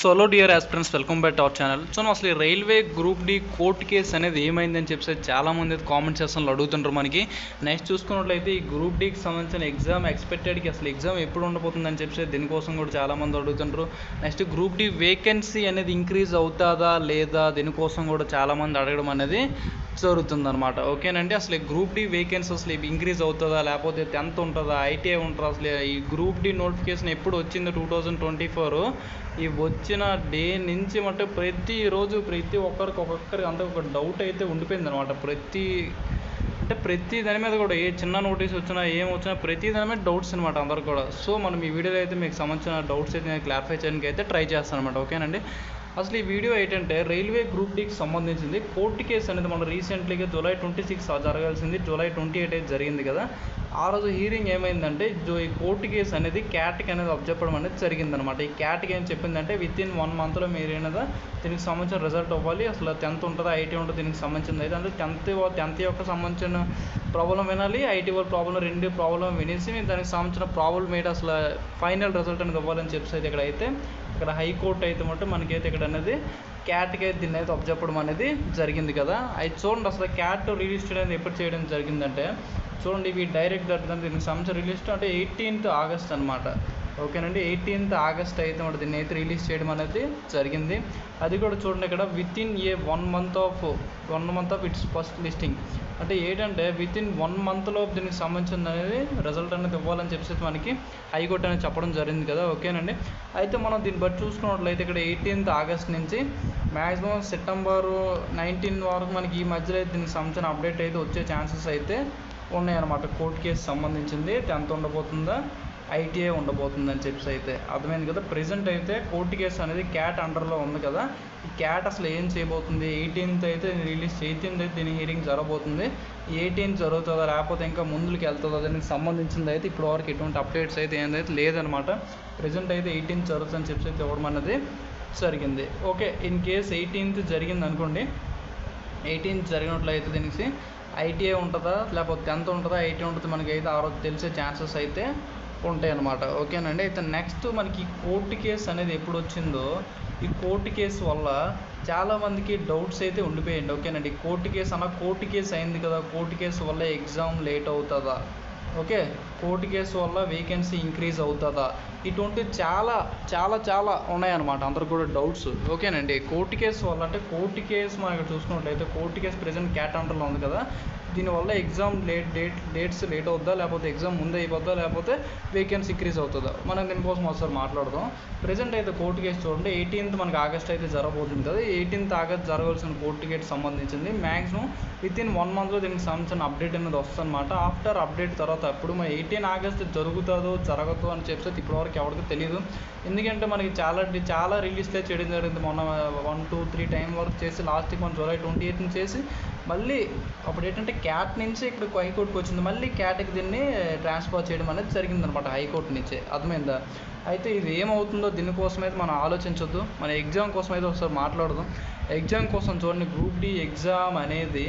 So hello dear aspirants, welcome back to our channel. So అసలు ఈ railway group D court case అనేది ఏమైందని చెప్పి చాలామంది అయితే కామెంట్ సెక్షన్లో అడుగుతుంటారు మనకి. నెక్స్ట్ చూసుకున్నట్లయితే ఈ గ్రూప్ డికి సంబంధించిన ఎగ్జామ్ ఎక్స్పెక్టెడ్కి అసలు ఎగ్జామ్ ఎప్పుడు ఉండబోతుందని చెప్పి దీనికోసం కూడా చాలామంది అడుగుతుంటారు. నెక్స్ట్ గ్రూప్ డి వేకెన్సీ అనేది ఇంక్రీజ్ అవుతుందా లేదా, దీనికోసం కూడా చాలామంది అడగడం అనేది జరుగుతుందన్నమాట. ఓకేనండి, అసలు గ్రూప్ డి వేకెన్సీ అసలు ఇంక్రీజ్ అవుతుందా, లేకపోతే 10th ఉంటుందా, ఐటీఐ ఉంటుందా, అసలు ఈ గ్రూప్ డి నోటిఫికేషన్ ఎప్పుడు వచ్చిందో 2024 ఈ వచ్చిన డే నుంచి మటు ప్రతిరోజు ప్రతి ఒక్కరికి అంత ఒక డౌట్ అయితే ఉండిపోయింది అనమాట. ప్రతి దాని మీద కూడా ఏ చిన్న నోటీస్ వచ్చినా ఏం వచ్చినా ప్రతి దాని మీద డౌట్స్ అనమాట అందరు కూడా. సో మనం ఈ వీడియోలో అయితే మీకు సంబంధించిన డౌట్స్ అయితే నేను క్లారిఫై చేయడానికి అయితే ట్రై చేస్తాను అనమాట. ఓకేనండి, అసలు ఈ వీడియో ఏంటంటే రైల్వే గ్రూప్ డికి సంబంధించింది కోర్టు కేసు అనేది మనం రీసెంట్లీగా July 26 జరగాల్సింది July 28 అయితే జరిగింది కదా. ఆ రోజు హీరింగ్ ఏమైందంటే ఈ కోర్టు కేసు అనేది క్యాట్కి అనేది అబ్జెప్పడం అనేది జరిగిందనమాట. ఈ క్యాట్కి ఏం చెప్పిందంటే వితిన్ 1 monthలో మీరు ఏమైనా దీనికి సంబంధించిన రిజల్ట్ అవ్వాలి. అసలు 10th ఉంటుందా ఐటీ ఉంటుంది దీనికి సంబంధించింది అయితే అంటే 10th యొక్క సంబంధించిన ప్రాబ్లం వినాలి, ఐటీ వాళ్ళ ప్రాబ్లం రెండు ప్రాబ్లం వినేసి మీరు దానికి సంబంధించిన ప్రాబ్లం ఏంటి అసలు ఫైనల్ రిజల్ట్ అనేది ఇవ్వాలని చెప్పేసి అయితే ఇక్కడ హైకోర్టు అయితే మటు మనకైతే ఇక్కడ అనేది క్యాట్కి అయితే దీన్ని అయితే అబ్జెప్పడం అనేది జరిగింది కదా. అయితే చూడండి, అసలు క్యాట్ రిలీజ్ చేయడం ఎప్పుడు చేయడం జరిగిందంటే చూడండి, ఇవి డైరెక్ట్ దీనికి సంబంధించిన రిలీజ్ అంటే 18th August అనమాట. ఓకేనండి, 18th August అయితే మరి దీన్ని అయితే రిలీజ్ చేయడం అనేది జరిగింది. అది కూడా చూడండి ఇక్కడ within 1 month of it's first listing అంటే ఏంటంటే వితిన్ 1 monthలో దీనికి సంబంధించిన అనేది రిజల్ట్ అనేది ఇవ్వాలని చెప్పేసి మనకి హైకోర్టు అనేది చెప్పడం జరిగింది కదా. ఓకేనండి, అయితే మనం దీన్ని బట్టి చూసుకున్నట్లయితే ఇక్కడ 18th August నుంచి మ్యాక్సిమం September 19 వరకు మనకి ఈ మధ్యలో దీనికి సంబంధించిన అప్డేట్ అయితే వచ్చే ఛాన్సెస్ అయితే ఉన్నాయన్నమాట. కోర్టు కేసు సంబంధించింది 10th ఉండబోతుందా ఐటీఐ ఉండబోతుందని చెప్పేసి అయితే అర్థమైంది కదా. ప్రెజెంట్ అయితే కోర్టు కేసు అనేది క్యాట్ అండర్లో ఉంది కదా. ఈ క్యాట్ అసలు ఏం చేయబోతుంది 18th అయితే రిలీజ్ 18th అయితే దీని హీరింగ్ జరగబోతుంది. 18th జరుగుతుందా లేకపోతే ఇంకా ముందుకు వెళ్తుందా దానికి సంబంధించింది అయితే ఇప్పటివరకు ఎటువంటి అప్డేట్స్ అయితే ఏందైతే లేదనమాట. ప్రెజెంట్ అయితే 18th జరుగుతుందని చెప్పేసి అయితే ఇవ్వడం అనేది జరిగింది. ఓకే, ఇన్ కేస్ 18th జరిగింది అనుకోండి, 18th జరిగినట్లయితే దీనికి ఐటీఐ ఉంటుందా లేకపోతే 10th ఉంటుందా ఐటీ ఉంటుందా మనకి అయితే ఆ రోజు తెలిసే ఛాన్సెస్ అయితే ఉంటాయి అన్నమాట. ఓకేనండి, అయితే నెక్స్ట్ మనకి కోర్టు కేసు అనేది ఎప్పుడు వచ్చిందో ఈ కోర్టు కేసు వల్ల చాలామందికి డౌట్స్ అయితే ఉండిపోయాయండి. ఓకేనండి, కోర్టు కేసు అయింది కదా, కోర్టు కేసు వల్ల ఎగ్జామ్ లేట్ అవుతుందా, ఓకే కోర్టు కేసు వల్ల వేకెన్సీ ఇంక్రీజ్ అవుతుందా, ఇటువంటి చాలా చాలా చాలా ఉన్నాయన్నమాట అందరికి కూడా డౌట్స్. ఓకేనండి, కోర్టు కేసు వల్ల అంటే కోర్టు కేసు మనం ఇక్కడ చూసుకున్నట్లయితే కోర్టు కేసు ప్రెజెంట్ క్యాట్ అండర్లో ఉంది కదా. దీనివల్ల ఎగ్జామ్ డేట్స్ లేట్ అవుతుందా లేకపోతే ఎగ్జామ్ ముందే అయిపోద్దా లేకపోతే వేకెన్సీ ఇంక్రీజ్ అవుతుందా మనం దీనికోసం ఒకసారి మాట్లాడదాం. ప్రెజెంట్ అయితే కోర్టు కేసు చూడండి 18th మనకి ఆగస్ట్ అయితే జరగబోతుంది కదా. 18th August జరగాల్సిన కోర్టు కేసు సంబంధించింది మ్యాక్సిమం వితిన్ 1 monthలో దీనికి సంబంధించిన అప్డేట్ అనేది వస్తుందన్నమాట. ఆఫ్టర్ అప్డేట్ తర్వాత అప్పుడు మన 18 August జరుగుతుందో జరగదు అని చెప్పి ఇప్పటివరకు ఎవరికి తెలియదు. ఎందుకంటే మనకి చాలా రిలీజ్ చేయడం జరిగింది మొన్న 1, 2, 3 టైం వరకు చేసి లాస్ట్కి మనం July 28 చేసి మళ్ళీ అప్పుడు ఏంటంటే క్యాట్ నుంచి ఇక్కడ హైకోర్టుకి వచ్చింది, మళ్ళీ క్యాట్కి దీన్ని ట్రాన్స్ఫర్ చేయడం అనేది జరిగిందనమాట హైకోర్టు నుంచి. అర్థమైందా? అయితే ఇది ఏమవుతుందో దీనికోసం అయితే మనం ఆలోచించొద్దు, మన ఎగ్జామ్ కోసం అయితే ఒకసారి మాట్లాడదాం. ఎగ్జామ్ కోసం చూడండి, గ్రూప్ డి ఎగ్జామ్ అనేది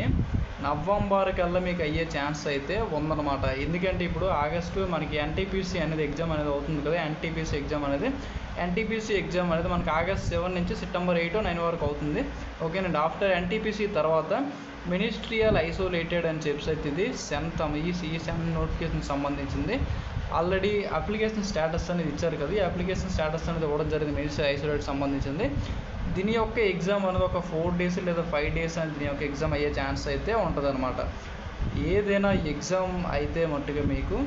నవంబర్ కల్లా మీకు అయ్యే ఛాన్స్ అయితే ఉందన్నమాట. ఎందుకంటే ఇప్పుడు ఆగస్టు మనకి ఎన్టీపీసీ అనేది ఎగ్జామ్ అనేది అవుతుంది కదా. ఎన్టీపీసీ ఎగ్జామ్ అనేది మనకి August 7 నుంచి September 8 or 9 వరకు అవుతుంది. ఓకేనండి, ఆఫ్టర్ ఎన్టీపీసీ తర్వాత మినిస్ట్రియల్ ఐసోలేటెడ్ అని చెప్పి అయితే ఇది సెమ్ నోటిఫికేషన్ సంబంధించింది. ఆల్రెడీ అప్లికేషన్ స్టేటస్ అనేది ఇచ్చారు కదా. ఈ అప్లికేషన్ స్టేటస్ అనేది ఇవ్వడం జరిగింది మినిస్ట్రియల్ ఐసోలేటెడ్ సంబంధించింది. దీని యొక్క ఎగ్జామ్ అనేది ఒక 4 days లేదా 5 days అని దీని యొక్క ఎగ్జామ్ అయ్యే ఛాన్స్ అయితే ఉంటుందన్నమాట. ఏదైనా ఎగ్జామ్ అయితే మట్టుగా మీకు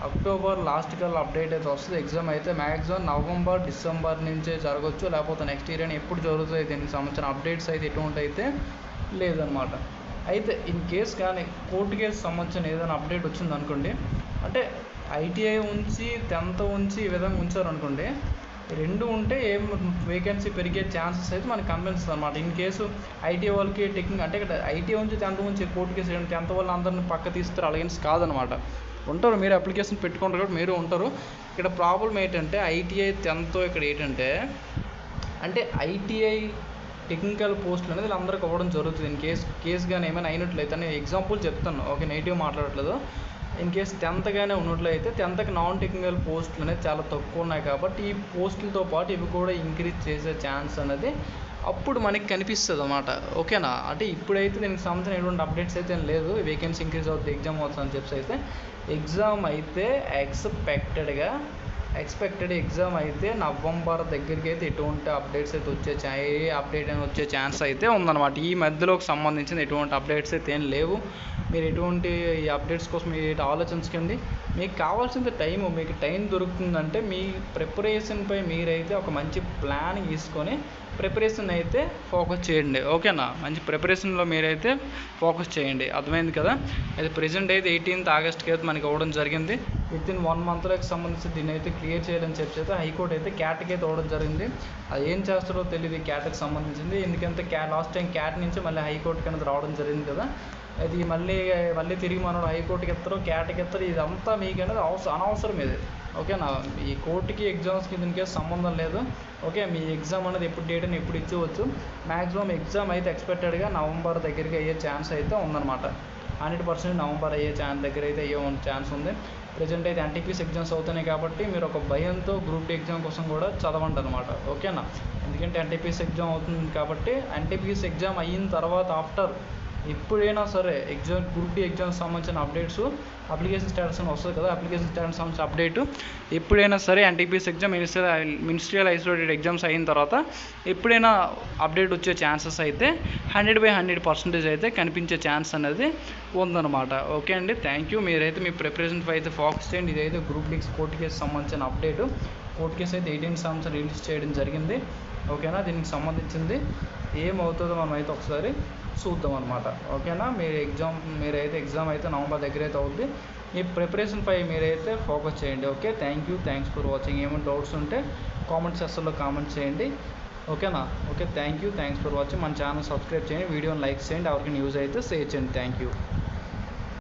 అక్టోబర్ లాస్ట్ కల్లా అప్డేట్ అయితే వస్తుంది. ఎగ్జామ్ అయితే మ్యాక్సిమం నవంబర్ డిసెంబర్ నుంచే జరగవచ్చు, లేకపోతే నెక్స్ట్ ఇయర్ అని ఎప్పుడు జరుగుతుంది దీనికి సంబంధించిన అప్డేట్స్ అయితే ఎటువంటి అయితే లేదనమాట. అయితే ఇన్ కేస్ కానీ కోర్టు కేసు సంబంధించిన ఏదైనా అప్డేట్ వచ్చింది అనుకోండి, అంటే ఐటీఐ ఉంచి 10th ఉంచి ఈ విధంగా ఉంచారు అనుకోండి, రెండు ఉంటే ఏం వేకెన్సీ పెరిగే ఛాన్సెస్ అయితే మనకు కనిపిస్తుంది అనమాట. ఇన్ కేసు ఐటీ వాళ్ళకి టెక్నిక్ అంటే ఇక్కడ ఐటీ ఉంచి 10th ఉంచి కోర్టు కేసు 10th వాళ్ళు అందరిని పక్క తీస్తారు అలాగేసి కాదనమాట. ఉంటారు, మీరు అప్లికేషన్ పెట్టుకుంటారు కాబట్టి మీరు ఉంటారు. ఇక్కడ ప్రాబ్లం ఏంటంటే ఐటీఐ 10th ఇక్కడ ఏంటంటే అంటే ఐటీఐ టెక్నికల్ పోస్టులు అనేది వీళ్ళందరికీ అవ్వడం జరుగుతుంది. ఇన్ కేసు కానీ ఏమైనా అయినట్లయితే నేను ఎగ్జాంపుల్ చెప్తాను, ఓకే నెగిటివ్ మాట్లాడట్లేదు. ఇన్ కేస్ 10th గానే ఉన్నట్లయితే 10th నాన్ టెక్నికల్ పోస్టులు అనేది చాలా తక్కువ ఉన్నాయి కాబట్టి ఈ పోస్టులతో పాటు ఇవి కూడా ఇంక్రీజ్ చేసే ఛాన్స్ అనేది అప్పుడు మనకి కనిపిస్తుంది అన్నమాట. ఓకేనా, అంటే ఇప్పుడైతే దీనికి సంబంధించిన ఎటువంటి అప్డేట్స్ అయితే లేదు. వేకెన్సీ ఇంక్రీజ్ అవుతుంది, ఎగ్జామ్ అవుతుంది అని చెప్పి అయితే ఎగ్జామ్ అయితే ఎక్స్పెక్టెడ్ ఎగ్జామ్ అయితే నవంబర్ దగ్గరికి అయితే ఎటువంటి అప్డేట్స్ అయితే ఏ అప్డేట్ అని వచ్చే ఛాన్స్ అయితే ఉందన్నమాట. ఈ మధ్యలోకి సంబంధించిన ఎటువంటి అప్డేట్స్ అయితే ఏం లేవు. మీరు ఎటువంటి ఈ అప్డేట్స్ కోసం మీరు ఆలోచించకండి. మీకు కావాల్సింది టైం. మీకు టైం దొరుకుతుందంటే మీ ప్రిపరేషన్పై మీరైతే ఒక మంచి ప్లాన్ తీసుకొని ప్రిపరేషన్ అయితే ఫోకస్ చేయండి. ఓకేనా, మంచి ప్రిపరేషన్లో మీరైతే ఫోకస్ చేయండి. అర్థమైంది కదా. అయితే ప్రెజెంట్ అయితే 18th ఆగస్ట్కి అయితే మనకి అవ్వడం జరిగింది. వితిన్ 1 monthలోకి సంబంధించి దీన్ని అయితే క్లియర్ చేయాలని చెప్పి అయితే హైకోర్టు అయితే క్యాట్కి అయితే అవ్వడం జరిగింది. అది ఏం చేస్తారో తెలియదు క్యాట్కి సంబంధించింది. ఎందుకంటే లాస్ట్ టైం క్యాట్ నుంచి మళ్ళీ హైకోర్టుకి అనేది రావడం జరిగింది కదా. అది మళ్ళీ తిరిగి మనం హైకోర్టుకి ఎత్తారు, క్యాట్కి ఎత్తారు. ఇదంతా మీకు అనేది అనవసరం ఇది. ఓకేనా, ఈ కోర్టుకి ఎగ్జామ్స్కి దీనికి సంబంధం లేదు. ఓకే, మీ ఎగ్జామ్ అనేది ఎప్పుడు డేట్ అని ఎప్పుడు ఇచ్చేవచ్చు. మ్యాక్సిమం ఎగ్జామ్ అయితే ఎక్స్పెక్టెడ్గా నవంబర్ దగ్గరికి అయ్యే ఛాన్స్ అయితే ఉందన్నమాట. 100% నవంబర్ అయ్యే దగ్గర అయితే అయ్యే ఛాన్స్ ఉంది. ప్రజెంట్ అయితే ఎన్టీపీసీ ఎగ్జామ్స్ అవుతున్నాయి కాబట్టి మీరు ఒక భయంతో గ్రూప్ డి ఎగ్జామ్ కోసం కూడా చదవండి అనమాట. ఓకేనా, ఎందుకంటే ఎన్టీపీసీ ఎగ్జామ్ అవుతుంది కాబట్టి ఎన్టీపీసీ ఎగ్జామ్ అయిన తర్వాత ఆఫ్టర్ ఎప్పుడైనా సరే గ్రూప్ డి ఎగ్జామ్స్ సంబంధించిన అప్డేట్స్ అప్లికేషన్ స్టేటస్ అని వస్తుంది కదా, అప్లికేషన్ స్టేటస్ సంబంధించిన అప్డేట్ ఎప్పుడైనా సరే NTPC exam ministerial isolated exams అయిన తర్వాత ఎప్పుడైనా అప్డేట్ వచ్చే ఛాన్సెస్ అయితే 100% అయితే కనిపించే ఛాన్స్ అనేది ఉందన్నమాట. ఓకే అండి, థ్యాంక్ యూ. మీరైతే మీ ప్రిపరేషన్పై అయితే ఫోకస్ చేయండి. ఇదైతే గ్రూప్ డికి కోర్టు కేసు సంబంధించిన అప్డేట్. కోర్టు కేసు అయితే 18 సంవత్సరం రిలీజ్ చేయడం జరిగింది. ఓకేనా, దీనికి సంబంధించింది ఏమవుతుందో మనం అయితే ఒకసారి చూద్దాం అనమాట. ఓకేనా, మీరైతే ఎగ్జామ్ అయితే నవంబర్ దగ్గర అయితే అవుద్ది. మీ ప్రిపరేషన్పై మీరైతే ఫోకస్ చేయండి. Okay, thanks for watching. ఏమైనా డౌట్స్ ఉంటే కామెంట్ సెక్షన్లో కామెంట్ చేయండి. ఓకేనా, ఓకే, థ్యాంక్స్ ఫర్ వాచింగ్. మన ఛానల్ సబ్స్క్రైబ్ చేయండి, వీడియోని లైక్ చేయండి, ఎవరికి న్యూస్ అయితే షేర్ చేయండి. Thank you.